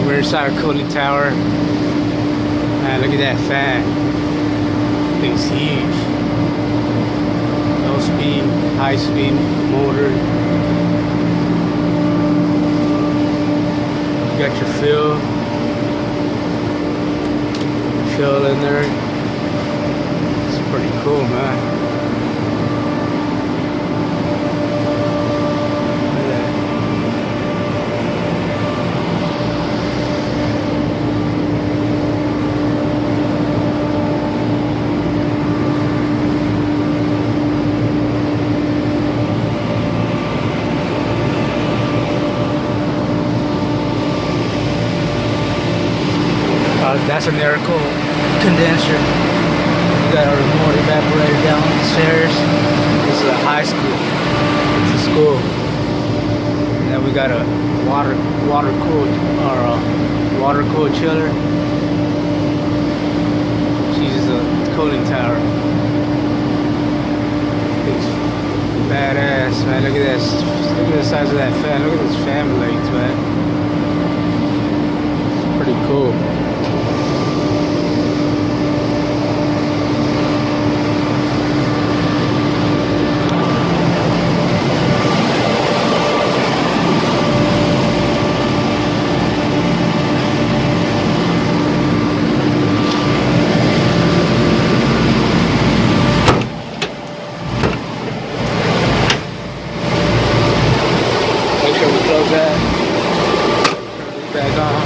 We're inside our cooling tower. Man, look at that fan. Thing's huge. Low speed, high speed motor. You got your fill in there. It's pretty cool, man. That's an air cool condenser. We got our remote evaporator downstairs. This is a high school. It's a school. And then we got a water cooled chiller. She uses a cooling tower. It's badass, man. Look at this. Look at the size of that fan. Look at those fan blades, man. It's pretty cool. Close that. Turn this back on.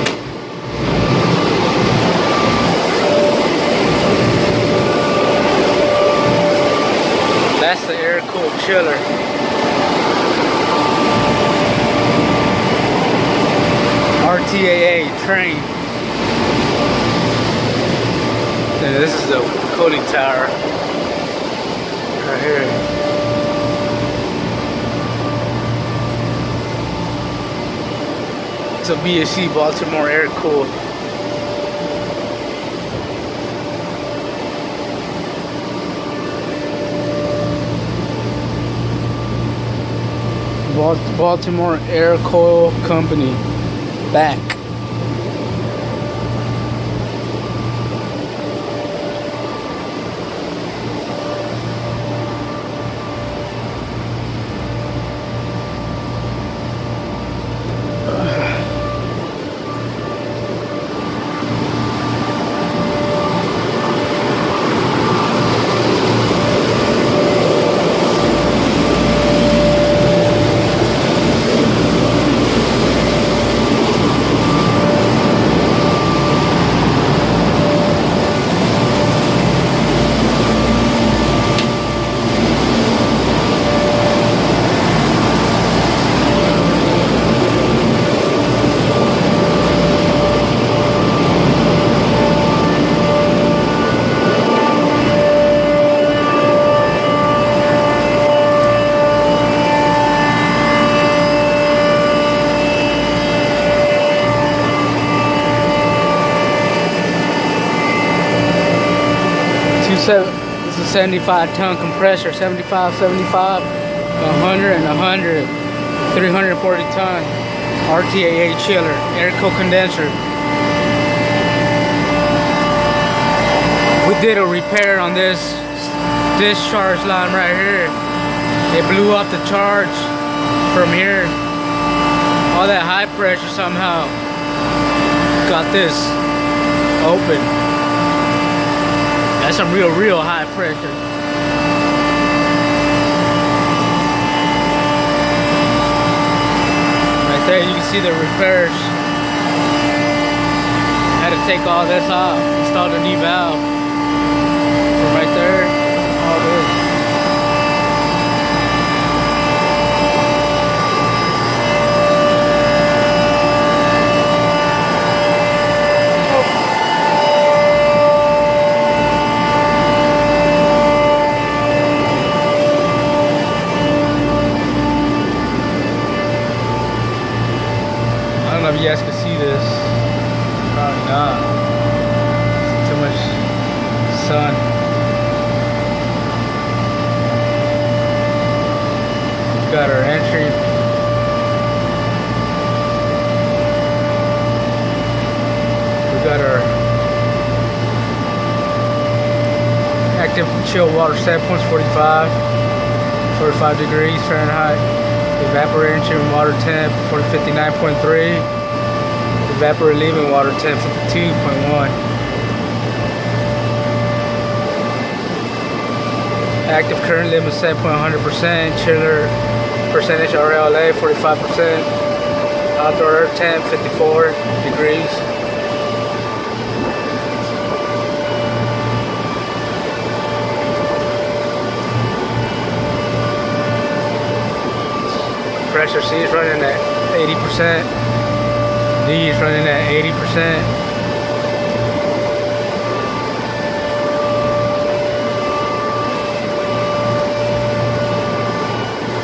That's the air-cooled chiller. RTAA train. And this is the cooling tower right here. It's a BSC, Baltimore Air Cooled. Baltimore Air Coil Company. Back. It's a 75-ton compressor, 75, 75, 100, and 100, 340 ton RTAA chiller, air cooled condenser. We did a repair on this discharge line right here. It blew off the charge from here. All that high pressure somehow got this open. That's some real high pressure. Right there, you can see the repairs. Had to take all this off, install a new valve. From right there, all this. I don't know if you guys can see this. Probably not. It's too much sun. Got our entry. Active chill water set point's 45 degrees Fahrenheit. Evaporation water temp 59.3. Vapor relieving water temp 52.1. Active current limit set point 100%. Chiller percentage RLA 45%. Outdoor air temp 54 degrees. Pressure C is running at 80%. D is running at 80%.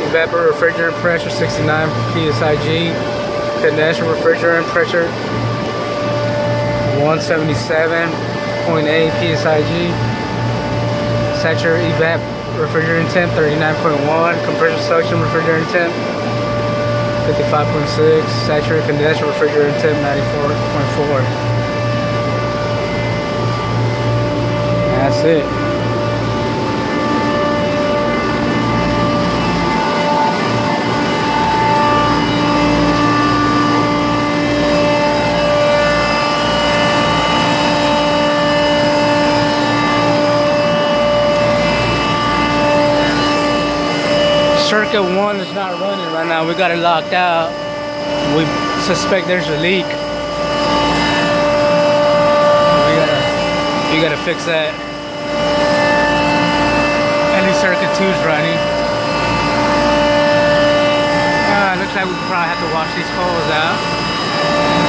Evaporator refrigerant pressure 69 psig. Condenser refrigerant pressure 177.8 psig. Saturated evap refrigerant temp 39.1. Compression suction refrigerant temp 55.6. Saturated condenser refrigerant temp 94.4. That's it. Circuit 1 is not running right now. We got it locked out. We suspect there's a leak. We gotta fix that. At least circuit 2 is running. Looks like we probably have to wash these holes out.